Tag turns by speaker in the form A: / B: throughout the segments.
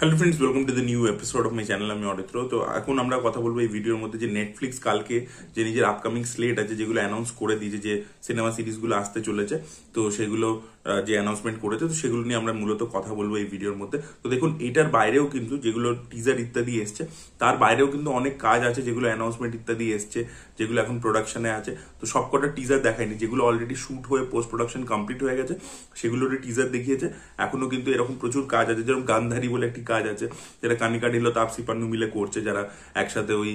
A: Hello friends, welcome to the new episode of my channel. আমি অরিত্র। তো এখন আমরা কথা বলবো এই ভিডিওর মধ্যে যে নেটফ্লিক্স কালকে যে নিজের আপকামিং স্লেট আছে, যেগুলো অ্যানাউন্স করে দিয়েছে যে সিনেমা সিরিজগুলো আসতে চলেছে, তো সেগুলো যে অ্যানাউন্সমেন্ট করেছে, তো সেগুলো নিয়ে আমরা মূলত কথা বলবো এই ভিডিওর মধ্যে। তো দেখুন, এটার বাইরেও কিন্তু যেগুলো টিজার ইত্যাদি এসছে, তার বাইরেও কিন্তু অনেক কাজ আছে যেগুলো অ্যানাউন্সমেন্ট ইত্যাদি এসছে, যেগুলো এখন প্রোডাকশনে আছে। তো সবকটা টিজার দেখায়নি, যেগুলো অলরেডি শুট হয়ে পোস্ট প্রোডাকশন কমপ্লিট হয়ে গেছে সেগুলোর টিজার দেখিয়েছে। এখনো কিন্তু এরকম প্রচুর কাজ আছে, যেরকম গান্ধারী বলে একটি কাজ আছে যেটা কানিকা ঢিলো তাপসী পান্নু মিলে করছে, যারা একসাথে ওই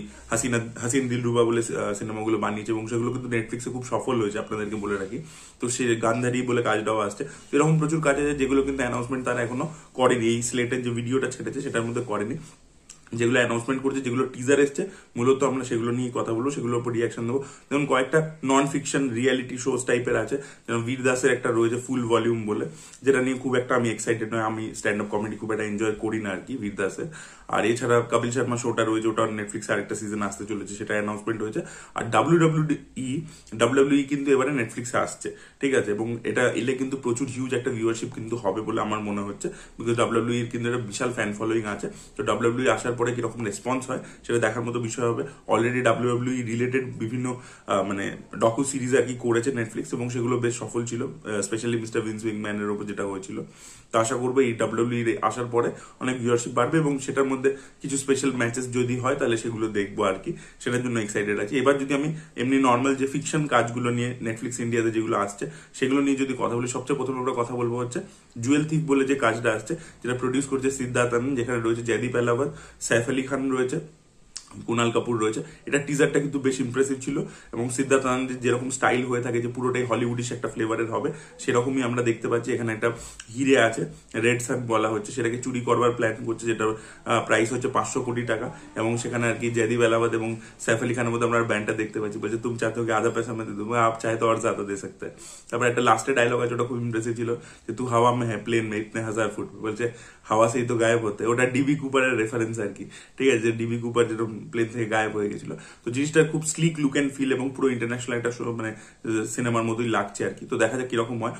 A: হাসিন দিলরুবা বলে সিনেমাগুলো বানিয়েছে, এবং সেগুলো কিন্তু নেটফ্লিক্সে খুব সফল হয়েছে, আপনাদেরকে বলে রাখি। তো সে গান্ধারী বলে কাজটাও আসছে। তো এরকম প্রচুর কাজ আছে যেগুলো কিন্তু অ্যানাউন্সমেন্ট তারা এখনো করেনি, এই স্লেটের যে ভিডিওটা ছেড়েছে সেটার মধ্যে করেনি। যেগুলো অ্যানাউন্সমেন্ট করছে, যেগুলো টিজার এসছে, মূলত আমরা সেগুলো নিয়ে কথা বলবো, সেগুলোর উপর রিয়াকশন দেবো। যেমন কয়েকটা নন ফিকশন রিয়ালিটি শোজ টাইপের আছে, যেমন বীর দাসের একটা রয়েছে ফুল ভলিউম বলে, যেটা নিয়ে খুব একটা আমি এক্সাইটেড নয়। আমি স্ট্যান্ড আপ কমেডি খুব একটা এনজয় করি না আর কি বীর দাসের। আর এছাড়া কপিল শর্মা শোটা রয়েছে, ওটা নেটফ্লিক্সে আরেকটা সিজন আসতে চলেছে, সেটা অ্যানাউন্সমেন্ট হয়েছে। আর ডাব্লিউডাব্লিউই কিন্তু এবারে নেটফ্লিক্সে আসছে, ঠিক আছে। এবং এটা এলে কিন্তু প্রচুর হিউজ একটা ভিউয়ারশিপ কিন্তু হবে বলে আমার মনে হচ্ছে, বিকজ ডাব্লিউডাব্লিউই কিন্তু একটা বিশাল ফ্যান ফলোয়িং আছে। তো ডাব্লিউডাব্লিউই আসার পরে কিরকম রেসপন্স হয় সেটা দেখার মতো বিষয় হবে। অলরেডি ডাব্লিউডাব্লিউই রিলেটেড বিভিন্ন মানে ডকু সিরিজ আর কি করেছে নেটফ্লিক্স, এবং সেগুলো বেশ সফল ছিল, স্পেশালি মিস্টার ভিন্স উইংম্যানের ওপর যেটা হয়েছিল। তো আশা করবো এই ডাব্লিউডাব্লিউই আসার পরে অনেক ভিউয়ারশিপ বাড়বে, এবং সেটার মধ্যে কিছু স্পেশাল ম্যাচেস যদি হয় তাহলে সেগুলো দেখবো আর কি, সেটার জন্য এক্সাইটেড আছি। এবার যদি আমি এমনি নর্মাল যে ফিকশন কাজগুলো নিয়ে নেটফ্লিক্স ইন্ডিয়াতে যেগুলো আসছে সেগুলো নিয়ে যদি কথা বলি, সবচেয়ে প্রথমে আমরা কথা বলবো হচ্ছে জুয়েল থিপ বলে যে কাজটা আসছে, যেটা প্রডিউস করছে সিদ্ধার্থ আনন্দ, যেখানে রয়েছে জয়দীপ এলাহাবাদ, সাইফ আলী খান রয়েছে, কুনাল কাপুর রয়েছে। এটা টিজারটা কিন্তু বেশ ইমপ্রেসিভ ছিল, এবং সিদ্ধার্থ আনন্দের যেরকম স্টাইল হয়ে থাকে যে পুরোটাই হলিউডিশ একটা ফ্লেভারের হবে, সেরকমই আমরা দেখতে পাচ্ছি। এখানে একটা হিরে আছে, রেড সান বলা হচ্ছে, সেটাকে চুরি করবার প্ল্যান করছে, যেটার প্রাইস হচ্ছে 500 কোটি টাকা। এবং সেখানে আর কি জয়দীপ এলাহাবাদ এবং সাইফ আলী খানের মধ্যে আমরা ব্যান্ডটা দেখতে পাচ্ছি, বলছে তুমি চাহতে হোক আধা পয়সা মধ্যে তুমি আপ চাহে তো আর জ্যাদা দে সকতে হ্যায়। তারপর একটা লাস্টে ডায়লগ আছে, ওটা খুব ইমপ্রেসিভ ছিল, যে তু হাওয়া মে হ্যায় প্লেন মে ইতনে 1000 ফুট, বলছে হাওয়া সেই তো গায়েব হতে। ওটা ডিবি কুপারের রেফারেন্স আর কি, ঠিক আছে, ডিবি কুপার যেরকম প্লেন থেকে গায়েব হয়ে গেছিল। তো জিনিসটা খুব স্লিক লুক অ্যান্ড ফিল, এবং পুরো ইন্টারন্যাশনাল একটা মানে সিনেমার মতোই লাগছে আর কি। তো দেখা যাক কিরকম হয়।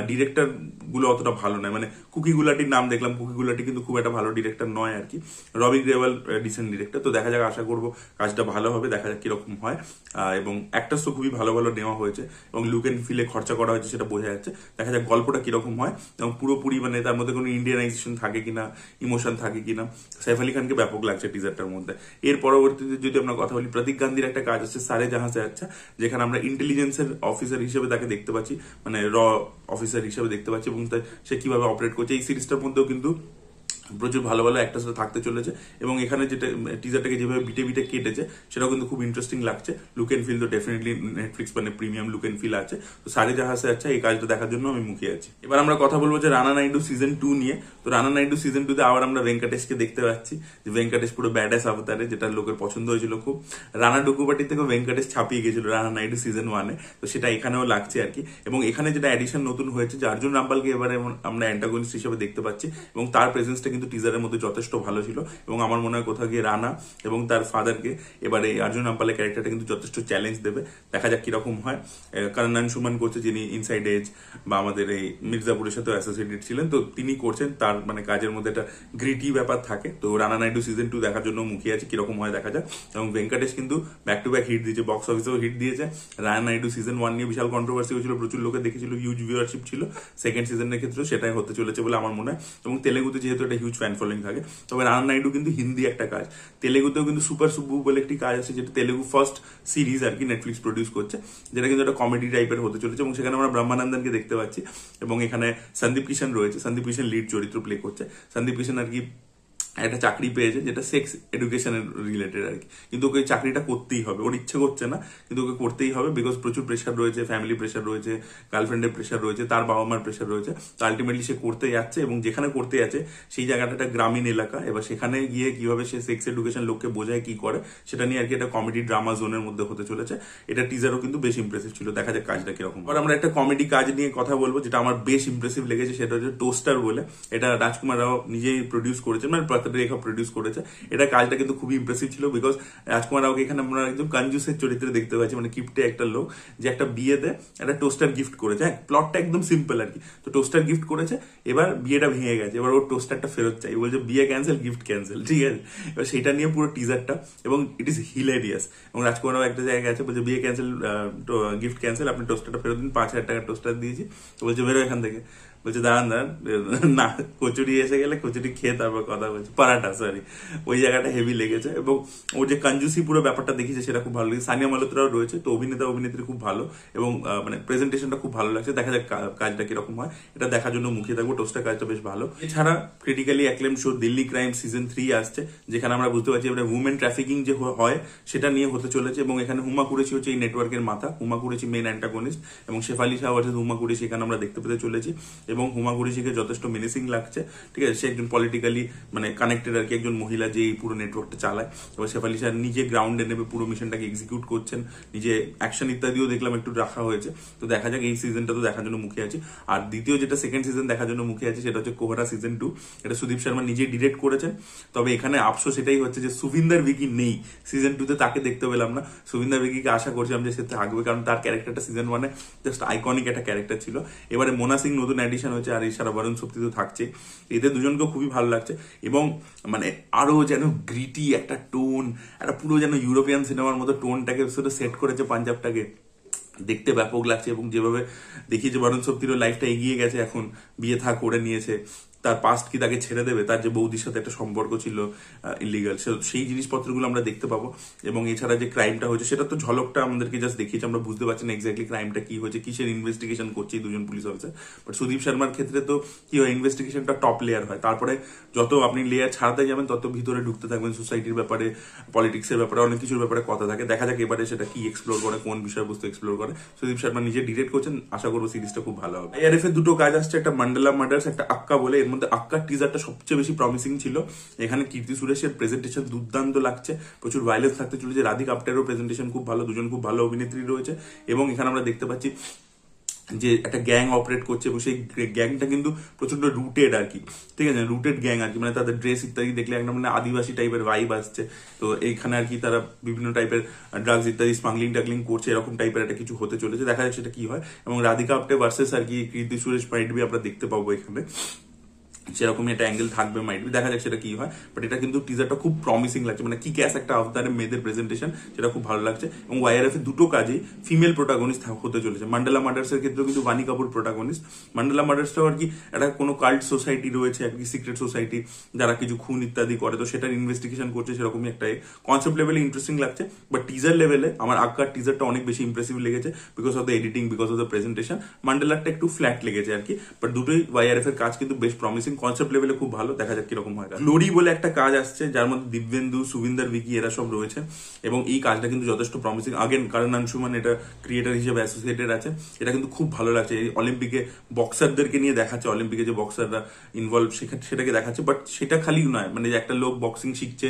A: ডিরেক্টর গুলো অতটা ভালো নয়, মানে কুকি গুলাটির নাম দেখলাম, কুকি গুলাটি কিন্তু খুব একটা ভালো ডিরেক্টর নয় আর কি। রবি গ্রেওয়াল ডিসেন্ট ডিরেক্টর। তো দেখা যাক, আশা করবো কাজটা ভালো হবে, দেখা যাক কিরকম হয়। এবং অ্যাক্টার্স তো খুবই ভালো ভালো নেওয়া হয়েছে, এবং লুক অ্যান্ড ফিলে খরচা করা হয়েছে সেটা বোঝা যাচ্ছে। দেখা যাক গল্পটা কিরকম হয়, এবং পুরোপুরি মানে তার মধ্যে কোনো ইন্ডিয়ানাইজেশন থাকে কিনা, ইমোশন থাকে কিনা। সাইফ আলী খানকে ব্যাপক লাগছে টিজারটার মধ্যে। এর পরবর্তীতে যদি আমরা কথা বলি, প্রতীক গান্ধীর একটা কাজ আছে সারে জাহাঁ সে আচ্ছা, যেখানে আমরা ইন্টেলিজেন্সের অফিসার হিসেবে তাকে দেখতে পাচ্ছি, মানে অফিসার হিসেবে দেখতে পাচ্ছি, এবং সে কিভাবে অপারেট করছে। এই সিরিজটার মধ্যেও কিন্তু প্রচুর ভালো ভালো অ্যাক্টার্সরা থাকতে চলেছে, এবং এখানে যেটা টিজারটাকে যেভাবে বিটে বিটে কেটেছে সেটাও কিন্তু খুব ইন্টারেস্টিং লাগছে। লুক এন্ড ফিল তো ডেফিনেটলি নেটফ্লিক্স মানে প্রিমিয়াম লুক এন্ড ফিল আছে। তো সারে জাহাঁ সে আচ্ছা এই কাজটা দেখার জন্য আমি মুখিয়ে আছি। এবার আমরা কথা বলবো যে রানা নাইডু সিজন 2 নিয়ে। তো রানা নাইডু সিজন 2 তে আবার আমরা ভেঙ্কটেশকে দেখতে পাচ্ছি, যে ভেঙ্কটেশ পুরো ব্যাডাস অবতারে, যেটা লোকের পছন্দ হয়েছিল খুব। রানা ডুকুবাটি থেকে ভেঙ্কটেশ ছাপিয়ে গেছিল রানা নাইডু সিজন 1-এ, তো সেটা এখানেও লাগছে আর কি। এবং এখানে যেটা এডিশন নতুন হয়েছে, যে অর্জুন রামপালকে এবারে আমরা অ্যান্টাগনিস্ট হিসেবে দেখতে পাচ্ছি, এবং তার প্রেজেন্সটা কিন্তু টিজারের মধ্যে যথেষ্ট ভালো ছিল। এবং আমার মনে হয় কোথাও গিয়ে রানা এবং তার ফাদারকে এবারে অর্জুন রামপালের ক্যারেক্টারটা কিন্তু যথেষ্ট চ্যালেঞ্জ দেবে। দেখা যাক কিরকম হয়। কারণ সুমান করছে, যিনি ইনসাইড এজ বা আমাদের এই মির্জাপুরের সাথে অ্যাসোসিয়েটেড ছিলেন, তো তিনি করছেন, তার মানে কাজের মধ্যে একটা গ্রিটি ব্যাপার থাকে। তো রানা নাইডু সিজন 2 দেখার জন্য মুখিয়ে আছে, কিরকম হয় দেখা যাক। এবং ভেঙ্কটেশ কিন্তু ব্যাক টু ব্যাক হিট দিয়েছে, বক্স অফিসেও হিট দিয়েছে। রানা নাইডু সিজন 1 নিয়ে বিশাল কন্ট্রোভার্সি হয়েছিল, প্রচুর লোকে দেখেছিল, হিউজ ভিউয়ারশিপ ছিল। সেকেন্ড সিজনের ক্ষেত্রেও সেটাই হতে চলেছে বলে আমার মনে হয়, এবং তেলেগুতে যেহেতু একটা হিউজ ফ্যান ফলোয়িং থাকে। তবে রানা নাইডু কিন্তু হিন্দি একটা কাজ, তেলেগুতেও কিন্তু সুপার সুব্বু বলে একটি কাজ আছে, যেটা তেলেগু ফার্স্ট সিরিজ আর কি নেটফ্লিক্স প্রডিউস করছে, যেটা কিন্তু একটা কমেডি টাইপের হতে চলেছে। এবং সেখানে আমরা ব্রহ্মানন্দনকে দেখতে পাচ্ছি, এবং এখানে সন্দীপ কিষান রয়েছে, সন্দীপ কিষান লিড চরিত্র প্লে করছে। সন্দীপ কিষান আর কি একটা চাকরি পেয়েছে, যেটা সেক্স এডুকেশনের রিলেটেড আর কি, কিন্তু ওকে চাকরিটা করতেই হবে, ওর ইচ্ছে করছে না কিন্তু ওকে করতেই হবে, বিকজ প্রচুর প্রেশার রয়েছে, ফ্যামিলি প্রেশার রয়েছে, গার্লফ্রেন্ডের প্রেশার রয়েছে, তার বাবা মার প্রেশার রয়েছে। তো আলটিমেটলি সে করতে যাচ্ছে, এবং যেখানে করতে যাচ্ছে সেই জায়গাটা একটা গ্রামীণ এলাকা। এবার সেখানে গিয়ে কিভাবে সে সেক্স এডুকেশন লোককে বোঝায়, কি করে, সেটা নিয়ে আর কি একটা কমেডি ড্রামা জোনের মধ্যে হতে চলেছে। এটা টিজারও কিন্তু বেশ ইমপ্রেসিভ ছিল, দেখা যাক কাজটা কিরকম। আর আমরা একটা কমেডি কাজ নিয়ে কথা বলবো, যেটা আমার বেশ ইমপ্রেসিভ লেগেছে, সেটা হচ্ছে টোস্টার বলে। এটা রাজকুমার রাও নিজেই প্রডিউস করেছেন, মানে রেখা প্রডিউস করেছে। এটা কাজটা কিন্তু খুবই ইমপ্রেসিভ ছিল, বিকজ রাজকুমার রাওকে এখানে আমরা একদম কনজুসের চরিত্রে দেখতে পাচ্ছি, মানে কিপ্টে একটা লোক যে একটা বিয়েতে একটা টোস্টার গিফট করেছে। হ্যাঁ, প্লটটা একদম সিম্পল আর কি। তো টোস্টার গিফট করেছে, এবার বিয়েটা ভেঙে গেছে, এবার ওর টোস্টারটা ফেরত চাই, বলছে বিয়ে ক্যান্সেল গিফট ক্যান্সেল, ঠিক আছে। এবার সেটা নিয়ে পুরো টিজারটা, এবং ইট ইজ হিলেরিয়াস। এবং রাজকুমার রাও একটা জায়গায় আছে, বলছে বিয়ে ক্যান্সেল, গিফট ক্যান্সেল, আপনি টোস্টারটা ফেরত দিন, 5,000 টাকার টোস্টার দিয়েছি। তো বলছে বেরো এখান থেকে। বলছে দাঁড়ান না, কচুরি এসে গেলে কচুরি খেয়ে তারপর কথা বলছে, পরাটা সরি। ওই জায়গাটা হেভি লেগেছে, এবং ও যে কঞ্জুসি পুরো ব্যাপারটা দেখিয়েছে সেটা খুব ভালো লেগেছে। সানিয়া মালহোত্রাও রয়েছে, তো অভিনেত্রী খুব ভালো, এবং মানে প্রেজেন্টেশনটা খুব ভালো লাগছে। দেখা যাক কাজটা কিরকম হয়, এটা দেখার জন্য মুখিয়ে থাকবো। টোস্টার কাজটা বেশ ভালো। এছাড়া critically acclaim show Delhi crime season 3 আসছে, যেখানে আমরা বুঝতে পারছি এবার উমেন ট্রাফিকিং যে হয় সেটা নিয়ে হতে চলেছে, এবং এখানে হুমা কুরেশি হচ্ছে এই নেটওয়ার্কের মাথা। হুমা কুরেশি মেন অ্যান্টাগনিস্ট, এবং শেফালি শাহ ভার্সেস হুমা কুরেশি এখানে আমরা দেখতে পেতে চলেছি। এবং হুমা কুরেশিকে যথেষ্ট মেনেসিং লাগছে, ঠিক আছে। সে একজন পলিটিক্যালি মানে কানেক্টেড আর কি, একজন মহিলা যে এই পুরো নেটওয়ার্কটা চালায়। এবার শেফালি শাহ নিজে গ্রাউন্ডে নেবে পুরো মিশনটাকে এক্সিকিউট করছেন, নিজে অ্যাকশন ইত্যাদিও দেখলাম একটু রাখা হয়েছে। তো দেখা যাক, এই সিজনটা তো দেখার জন্য মুখে আছি। আর দ্বিতীয় যেটা সেকেন্ড সিজন দেখার জন্য মুখে আছে সেটা হচ্ছে কোহরা সিজন 2। এটা সুদীপ শর্মা নিজে ডিরেক্ট করেছেন। তবে এখানে আফসোস এটাই হচ্ছে যে সুভিন্দর ভিকি নেই সিজন 2 তে, তাকে দেখতে পেলাম না। সুভিন্দর ভিকিকে আশা করছিলাম যে সে থাকবে, কারণ তার ক্যারেক্টারটা সিজন 1 জাস্ট আইকনিক একটা ক্যারেক্টার ছিল। এবারে মোনা সিং নতুন অ্যাডিশন হয়েছে, আর এছাড়া বরুণ সুপ্তি তো থাকছে। এদের দুজনকে খুবই ভালো লাগছে, এবং মানে আরো যেন গ্রিটি একটা টোন, একটা পুরো যেন ইউরোপিয়ান সিনেমার মতো টোনটাকে সেট করেছে পাঞ্জাবটাকে, দেখতে ব্যাপক লাগছে। এবং যেভাবে দেখি যে বরুণ সুপ্তিরও লাইফটা এগিয়ে গেছে, এখন বিয়ে থা করে নিয়েছে, তার পাস্ট কি তাকে ছেড়ে দেবে, তার যে বৌদির সাথে একটা সম্পর্ক ছিল ইলিগাল, সেই জিনিসপত্রগুলো আমরা দেখতে পাবো। এবং এছাড়া যে ক্রাইমটা হয়েছে সেটা তো ঝলকটা আমাদেরকে জাস্ট দেখিয়েছে, আমরা বুঝতে পারছি না এক্স্যাক্টলি ক্রাইমটা কি হয়েছে, কিসের ইনভেস্টিগেশন করছে এই দুজন পুলিশ অফিসার। বাট সুদীপ শর্মার ক্ষেত্রে তো কি হয়, ইনভেস্টিগেশনটা টপ লেয়ার হয়, তারপরে যত আপনি লেয়ার ছাড়াতে যাবেন তত ভিতরে ঢুকতে থাকবেন, সোসাইটির ব্যাপারে, পলিটিক্সের ব্যাপারে, অনেক কিছুর ব্যাপারে কথা থাকে। দেখা যাক এবারে সেটা কি এক্সপ্লোর করে, কোন বিষয়বস্তু এক্সপ্লোর করে। সুদীপ শর্মা নিজে ডিরেক্ট করছেন, আশা করবো সিরিজটা খুব ভালো হবে। আইআরএফ এর দুটো কাজ আসছে, একটা মান্ডালা মার্ডার্স, একটা আক্কা বলে। এর মধ্যে আক্কার টিজারটা সবচেয়ে বেশি প্রমিসিং ছিল। এখানে কীর্তি সুরেশের প্রেজেন্টেশন দুর্দান্ত লাগছে, প্রচুর ভায়োলেন্স থাকতে চলেছে। রাধিকা আপ্টেরও প্রেজেন্টেশন খুব ভালো, দুজন খুব ভালো অভিনেত্রী রয়েছে। এবং এখানে আমরা দেখতে পাচ্ছি যে একটা গ্যাং অপারেট করছে, এবং সেই গ্যাংটা কিন্তু প্রচন্ড রুটেড আর কি, ঠিক আছে, রুটেড গ্যাং আর কি। মানে তাদের ড্রেস ইত্যাদি দেখলে একদম মানে আদিবাসী টাইপের ভাইব আসছে। তো এইখানে আর কি তারা বিভিন্ন টাইপের ড্রাগস ইত্যাদি স্মাগলিং টাগলিং করছে, এরকম টাইপের একটা কিছু হতে চলেছে। দেখা যাক সেটা কি হয়। এবং রাধিকা আপ্টে ভার্সেস আর কি কীর্তি সুরেশ মাইট বি আমরা দেখতে পাবো এখানে, সেরকমই একটা অ্যাঙ্গেল থাকবে মাইট বি, দেখা যাক সেটা কি হয়। বাট এটা কিন্তু টিজারটা খুব প্রমিসিং লাগছে, মানে কি ক্যাস একটা আফতারে মেয়েদের প্রেজেন্টেশন, সেটা খুব ভালো লাগছে। এবং ওয়াইআরএফ এর দুটো কাজেই ফিমেল প্রোটাগনিস্ট হতে চলেছে। মান্ডালা মার্ডার্স এর ক্ষেত্রেও কিন্তু বানি কাপুর প্রোটাগনিস্ট। মান্ডালা মার্ডার্সটাও আর কি একটা কোনো কাল্ট সোসাইটি রয়েছে আর কি, সিক্রেট সোসাইটি, যারা কিছু খুন ইত্যাদি করে, তো সেটার ইনভেস্টিগেশন করছে, সেরকমই একটা কনসেপ্ট লেভেলে ইন্টারেস্টিং লাগছে। বাট টিজার লেভেলে আমার আক্কার টিজারটা অনেক বেশি ইমপ্রেসিভ লেগেছে, because of the editing, because of the presentation. মান্ডালারটা একটু ফ্ল্যাট লেগেছে আর কি। বাট দুটোই ওয়াইআরএফ এর কাজ কিন্তু বেশ প্রমিসিং, কনসেপ্ট লেভেলে খুব ভালো। দেখা যাক কিরকম হয়। গ্লোরি বলে একটা কাজ আসছে, যার মধ্যে দিব্যেন্দু, সুভিন্দর ভিকি এরা সব রয়েছে, এবং এই কাজটা কিন্তু যথেষ্ট প্রমিসিং। আগেন কারণ আনসুমান এটা ক্রিয়েটার হিসেবে অ্যাসোসিয়েটেড আছে। এটা কিন্তু খুব ভালো লাগছে। এই অলিম্পিকে বক্সারদেরকে নিয়ে দেখাচ্ছে, অলিম্পিকে যে বক্সাররা ইনভলভ সেটাকে দেখাচ্ছে। বাট সেটা খালি নয়, মানে যে একটা লোক বক্সিং শিখছে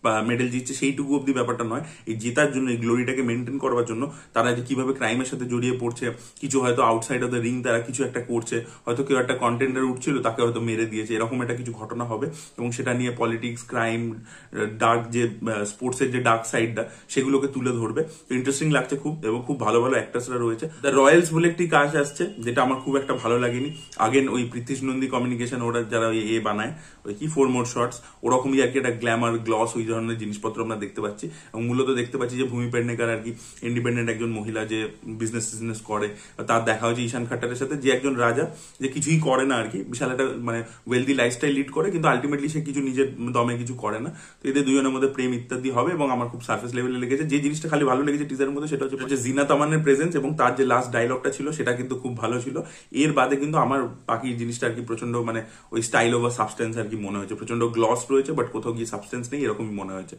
A: বা মেডেল জিতছে সেইটুকু অব্দি ব্যাপারটা নয়। এই জেতার জন্য, এই গ্লোরিটাকে মেনটেন করবার জন্য তারা যে কিভাবে ক্রাইমের সাথে জড়িয়ে পড়ছে, কিছু হয়তো আউটসাইড অফ দ্য রিং তারা কিছু একটা করছে, হয়তো কেউ একটা কন্টেন্ডার উঠছিল তাকে হয়তো মেরে দিয়েছে, এরকম একটা কিছু ঘটনা হবে। এবং সেটা নিয়ে পলিটিক্স, ক্রাইম, ডার্ক যে স্পোর্টসের যে ডার্ক সাইডটা, সেগুলোকে তুলে ধরবে। তো ইন্টারেস্টিং লাগছে খুব, এবং খুব ভালো ভালো অ্যাক্টার্সরা রয়েছে। দ্য রয়্যালস বলে একটি কাজ আসছে, যেটা আমার খুব একটা ভালো লাগেনি। আগেন ওই পৃথ্বীশ নন্দী কমিউনিকেশন, ওরা যারা বানায় ওই কি 4 More Shots, ওরকমই আর কি একটা গ্ল্যামার গ্লস ওই ধরনের জিনিসপত্র আমরা দেখতে পাচ্ছি। এবং মূলত দেখতে পাচ্ছি যে ভূমি পেডনেকার আর কি ইন্ডিপেন্ডেন্ট একজন মহিলা, যে বিজনেস করে। তার দেখা হচ্ছে ঈশান খাট্টারের সাথে, যে একজন রাজা, যে কিছুই করে না আর কি, বিশাল একটা মানে ওয়েলদি লাইফস্টাইল লিড করে, কিন্তু আলটিমেটলি সে কিছু নিজের দমে কিছু করে না। তো এদের দুজনের মধ্যে প্রেম ইত্যাদি হবে, এবং আমার খুব সার্ফেস লেভেলে লেগেছে। যে জিনিসটা খালি ভালো লেগেছে টিজারের মধ্যে সেটা হচ্ছে জিনাত আমানের প্রেজেন্স, এবং তার যে লাস্ট ডায়লগটা ছিল সেটা কিন্তু খুব ভালো ছিল। এর বাদে কিন্তু আমার বাকি জিনিসটা আর কি প্রচন্ড মানে ওই স্টাইল ওভার সাবস্টেন্স আর কি মনে হয়েছে। প্রচন্ড গ্লস রয়েছে, বাট কোথাও গিয়ে সাবস্টেন্স নেই, এরকমই মনে হয়েছে।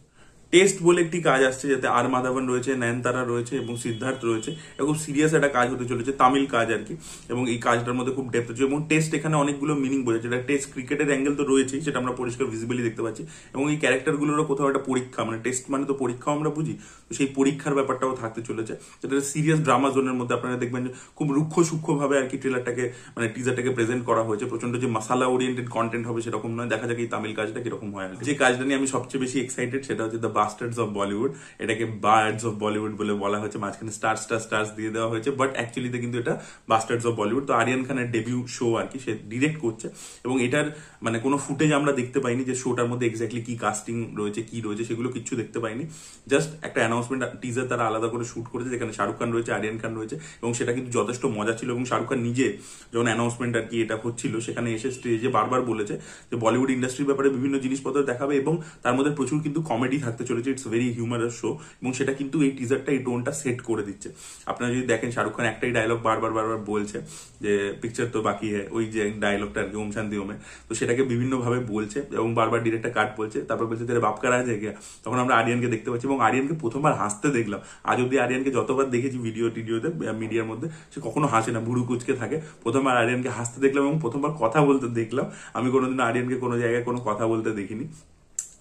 A: টেস্ট বলে একটি কাজ আসছে, যাতে আর মাধবন রয়েছে, নয়নতারা রয়েছে এবং সিদ্ধার্থ রয়েছে। খুব সিরিয়াস একটা কাজ হতে চলেছে, তামিল কাজ আর কি, এবং এই কাজটার মধ্যে খুব ডেপথ আছে। এবং টেস্ট এখানে অনেকগুলো মিনিং বোঝাচ্ছে। এটা টেস্ট ক্রিকেটের অ্যাঙ্গেল তো রয়েছেই, সেটা আমরা পরিষ্কার ভিজিবলি দেখতে পাচ্ছি, এবং এই ক্যারেক্টারগুলোরও কোথাও একটা পরীক্ষা, মানে টেস্ট মানে তো পরীক্ষাও আমরা বুঝি, তো সেই পরীক্ষার ব্যাপারটাও থাকতে চলেছে। যেটা সিরিয়াস ড্রামা জোনের মধ্যে আপনারা দেখবেন যে খুব রুক্ষ সূক্ষ্ম ভাবে আর কি ট্রেলারটাকে, মানে টিজারটাকে প্রেজেন্ট করা হয়েছে। প্রচন্ড যে মাসালা ওরিয়েন্টেড কন্টেন্ট হবে সেরকম নয়। দেখা যাক এই তামিল কাজটা কিরকম হয়। যে কাজটা নিয়ে আমি সবচেয়ে বেশি এক্সাইটেড সেটা হচ্ছে দ্য বাস্টার্ডস অফ বলিউড। এটাকে বার্ডস অফ বলিউড বলে বলা হয়েছে, মাঝখানে স্টার্স দিয়ে দেওয়া হয়েছে, বাট অ্যাকচুয়ালিতে কিন্তু এটা বাস্টার্ডস অফ বলিউড। তো আরিয়ান খানের ডেবিউ শো আর কি, সে ডিরেক্ট করছে, এবং এটার মানে কোনো ফুটেজ আমরা দেখতে পাইনি যে শোটার মধ্যে এক্স্যাক্টলি কি কাস্টিং রয়েছে, কি রয়েছে, সেগুলো কিছু দেখতে পাইনি। জাস্ট একটা অ্যানাউন্সমেন্ট টিজার তারা আলাদা করে শুট করেছে, যেখানে শাহরুখ খান রয়েছে, আরিয়ান খান রয়েছে, এবং সেটা কিন্তু যথেষ্ট মজা ছিল। এবং শাহরুখ খান নিজে যখন অ্যানাউন্সমেন্ট আর কি এটা হচ্ছিল, সেখানে এসে স্টেজে বারবার বলেছে যে বলিউড ইন্ডাস্ট্রির ব্যাপারে বিভিন্ন জিনিসপত্র দেখাবে, এবং তার মধ্যে প্রচুর কিন্তু কমেডি থাকতে চলেছে। ইটস ভেরি হিউমারাস শো, এবং সেটা কিন্তু এই টিজারটা এই টোনটা সেট করে দিচ্ছে। আপনারা যদি দেখেন, শাহরুখ খান একটাই ডায়লগ বারবার বলছে যে পিকচার তো বাকি হ্যাঁ, ওই যে ডায়লগটা আর কি ওম শান্তি ওমে, তো সেটাকে বিভিন্ন ভাবে বলছে, এবং বারবার ডিরেক্টর কাট বলছে, তারপর বলছে তেরে বাপ কারা আছে গিয়া। তখন আমরা আরিয়ানকে দেখতে পাচ্ছি, এবং আরিয়ানকে প্রথমবার হাসতে দেখলাম। আজ অব্দি আরিয়ানকে যতবার দেখেছি টিডিওতে মিডিয়ার মধ্যে, সে কখনো হাসে না, ভুরু কুচকে থাকে। প্রথমবার আরিয়ানকে হাসতে দেখলাম, এবং প্রথমবার কথা বলতে দেখলাম। আমি কোনোদিন আরিয়ানকে কোনো জায়গায় কোনো কথা বলতে দেখিনি,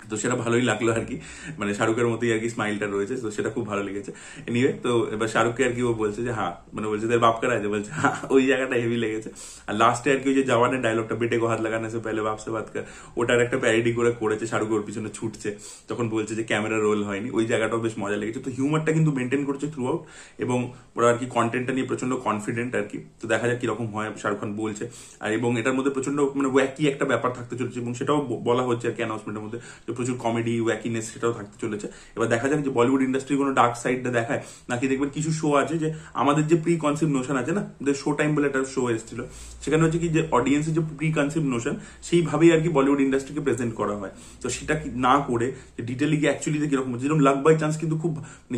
A: তো সেটা ভালোই লাগলো আর কি। মানে শাহরুখের মতোই আর কি স্মাইলটা রয়েছে, তো সেটা খুব ভালো লেগেছে। এনিওয়ে, তো এবার শাহরুখকে আর কি ও বলছে যে হ্যাঁ, মানে বলছে তোর বাপ কারা আছে, বলছে হ্যাঁ, ওই জায়গাটা হেভি লেগেছে। আর লাস্টে আর কি ওই যে জওয়ানের ডায়লগটা, বেটে কো হাত লাগানে সে পেলে বাপ সে বাত কর, ওটার একটা প্যারিডি করেছে, শাহরুখ ওর পিছনে ছুটছে, তখন বলছে যে ক্যামেরা রোল হয়নি, ওই জায়গাটাও বেশ মজা লেগেছে। তো হিউমারটা কিন্তু মেনটেন করছে থ্রু আউট, এবং ওরা আর কি কন্টেন্টটা নিয়ে প্রচন্ড কনফিডেন্ট আর কি। তো দেখা যাক কিরকম হয়, শাহরুখ খান বলছে। আর এবং এটার মধ্যে প্রচন্ড মানে ওয়াকি একটা ব্যাপার থাকতে চলেছে, এবং সেটাও বলা হচ্ছে আর কি অ্যানাউন্সমেন্টের মধ্যে, যে প্রচুর কমেডি ওয়াকিনেস সেটাও থাকতে চলেছে। এবার দেখা যাক যে বলিউড ইন্ডাস্ট্রি কোনো ডার্ক সাইডটা দেখায় নাকি। দেখবেন কিছু শো আছে যে আমাদের যে প্রি কনসেপ্ট নোশন আছে না, শো টাইম বলে একটা শো এসেছিল, সেখানে হচ্ছে কি যে অডিয়েন্সের যে প্রি কনসেপ্ট নোশন, সেইভাবেই আর কি বলিউড ইন্ডাস্ট্রিকে প্রেজেন্ট করা হয়। তো সেটা না করে যে ডিটেইলি কি অ্যাকচুয়ালি কিরকম হচ্ছে, যেরকম লাক বাই চান্স কিন্তু খুব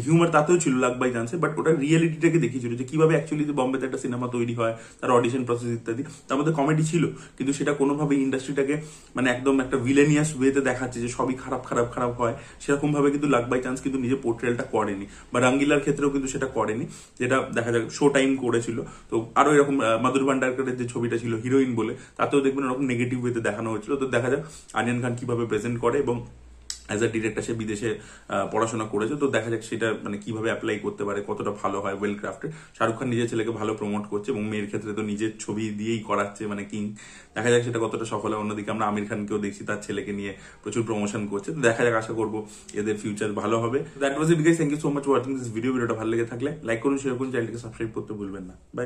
A: হিউমার তাতেও ছিল লাক বাই চান্সে, বাট ওটা রিয়েলিটিটাকে দেখিয়েছিল যে কিভাবে অ্যাকচুয়ালি বম্বেতে একটা সিনেমা তৈরি হয়, তার অডিশন প্রসেস ইত্যাদি। তার মধ্যে কমেডি ছিল, কিন্তু সেটা কোনোভাবে ইন্ডাস্ট্রিটাকে মানে একদম একটা ভিলেনিয়াস ওয়েতে দেখাচ্ছে যে সবই খারাপ খারাপ খারাপ হয়, সেরকম ভাবে কিন্তু লাক বাই চান্স কিন্তু নিজে পোর্ট্রেলটা করেনি, বা রঙ্গিলার ক্ষেত্রেও কিন্তু সেটা করেনি, যেটা দেখা যাক শো টাইম করেছিল। তো আরো এরকম মাধুর ভান্ডারকরের যে ছবিটা ছিল হিরোইন বলে, তাতেও দেখবেন এরকম নেগেটিভ ওয়েতে দেখানো হয়েছিল। তো দেখা যাক আরিয়ান খান কিভাবে প্রেজেন্ট করে, এবং অ্যাজ আ ডিরেক্টর সে বিদেশে পড়াশোনা করেছে, তো দেখা যাক সেটা মানে কিভাবে অ্যাপ্লাই করতে পারে, কতটা ভালো হয়, ওয়েল ক্রাফটেড। শাহরুখ খান নিজের ছেলেকে ভালো প্রমোট করছে, এবং মেয়ের ক্ষেত্রে তো নিজের ছবি দিয়েই করাচ্ছে, মানে কিং। দেখা যাক সেটা কতটা সফল হয়। অন্যদিকে আমরা আমির খানকেও দেখছি তার ছেলেকে নিয়ে প্রচুর প্রমোশন করছে, তো দেখা যাক, আশা করবো এদের ফিউচার ভালো হবে। That was it guys, thank you so much watching this video. ভিডিওটা ভালো লেগে থাকলে লাইক করুন, শেয়ার করুন, চ্যানেলটিকে সাবস্ক্রাইব করতে ভুলবেন না। বাই।